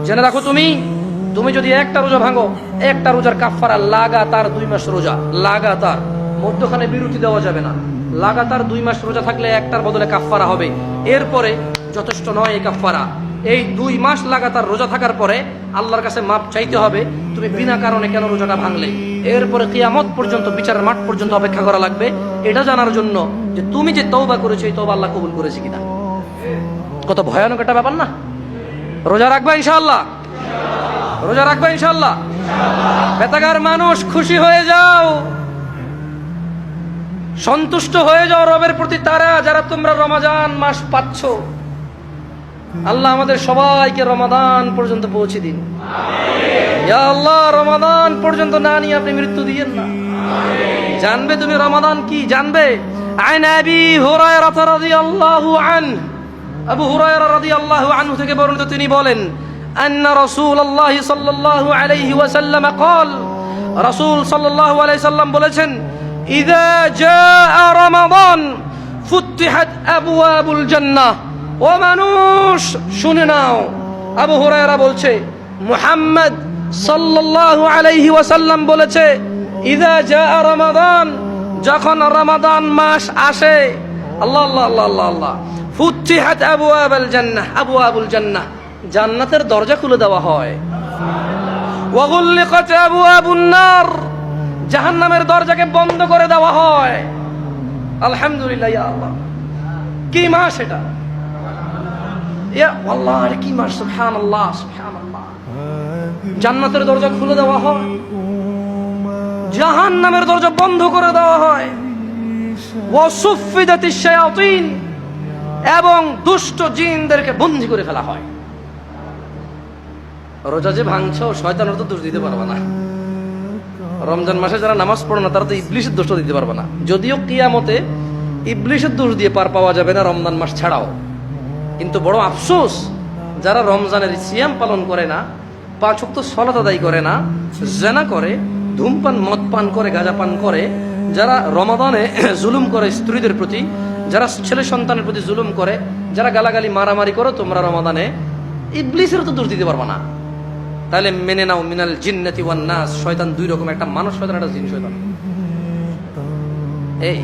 জেনে রাখো, তুমি যদি একটা রোজা ভাঙো, একটা রোজার কাফারা লাগাতার 2 মাস রোজা, লাগাতার, মধ্যখানে বিরতি দেওয়া যাবে না। লাগাতার 2 মাস রোজা থাকলে একটার বদলে কাফারা হবে। এরপরে যথেষ্ট নয় এই কাফারা, এই 2 মাস লাগাতার রোজা থাকার পরে আল্লাহর কাছে মাপ চাইতে হবে তুমি বিনা কারণে কেন রোজাটা ভাঙলে। এরপরে কিয়ামত পর্যন্ত, বিচারের মাঠ পর্যন্ত অপেক্ষা করা লাগবে এটা জানার জন্য যে তুমি যে তওবা করেছো এই তওবা আল্লাহ কবুল করেছে কিনা। কত ভয়ানক একটা ব্যাপার না? রোজা রাখবা ইনশাআল্লাহ, রোজা রাখবা ইনশাআল্লাহ। বেতাগার মানুষ, খুশি হয়ে যাও, সন্তুষ্ট হয়ে যাও রবের প্রতি, তারা যারা তোমরা রমাদান মাস পাচ্ছ। আল্লাহ আমাদের সবাইকে রমাদান পর্যন্ত পৌঁছে দিন। ইয়া আল্লাহ, রমাদান পর্যন্ত না নিয়ে আপনি মৃত্যু দিয়েন না। জানবে তুমি রমাদান কি, জানবে। আন আবি হুরায়রা রাদিয়াল্লাহু আনহু, আবু হুরায়রা রাদিয়াল্লাহু আনহু থেকে বর্ণিত, তিনি বলেন, আন্না রাসূলুল্লাহ সাল্লাল্লাহু আলাইহি ওয়াসাল্লাম قال, রাসূল সাল্লাল্লাহু আলাইহি সাল্লাম বলেছেন, ইযা জাআ রমাদান ফুতিহাত আবওয়াবুল জান্নাহ। ও মানুষ শুনে নাও, আবু হুরায়রা বলছে, মুহাম্মদ সাল্লাল্লাহু আলাইহি ওয়াসাল্লাম বলেছে, ইযা জাআ রমাদান, যখন রমাদান মাস আসে, আল্লাহ আল্লাহ আল্লাহ আল্লাহ আল্লাহ, ফুতিহাত আবওয়াবুল জান্নাহ, আবওয়াবুল জান্নাহ, জান্নাতের দরজা খুলে দেওয়া হয়। ওয়া গুল্লিকাত আবওয়াবুন নার, জাহান্নামের দরজাকে বন্ধ করে দেওয়া হয়। আলহামদুলিল্লাহ, ইয়া আল্লাহ, কি মাস এটা, ইয়া আল্লাহ, আরে কি মাস, সুবহানাল্লাহ সুবহানাল্লাহ। জান্নাতের দরজা খুলে দেওয়া হয়, জাহান্নামের দরজা বন্ধ করে দেওয়া হয়। ওয়া সুফিদাতিশ শায়াতিন, এবং দুষ্ট জিনদেরকে বন্দী করে ফেলা হয়। রোজা যে ভাঙছো, শয়তানের তো দোষ দিতে পারবে না। রমজান মাসে যারা নামাজ পড়ে না তারা তো ইবলিসের দোষ দিতে পারবে না। যদিও কিয়ামতে ইবলিসের দোষ দিয়ে পার পাওয়া যাবে না রমজান মাস ছাড়াও, কিন্তু বড় আফসোস যারা রমজানের সিয়াম পালন করে না, 5 ওয়াক্ত সালাত আদায় করে না, জিনা করে, ধূমপান, মদ পান করে, গাঁজা পান করে, যারা রমাদানে জুলুম করে স্ত্রীদের প্রতি, যারা ছেলে সন্তানের প্রতি জুলুম করে, যারা গালাগালি মারামারি করো, তোমরা রমাদানে ইবলিসের তো দোষ দিতে পারবে না। তাহলে মেনে নাও, মিনাল জিন্নাতি ওয়ান নাস, শয়তান 2 রকম, একটা মানুষ শয়তান, একটা জিন শয়তান। এই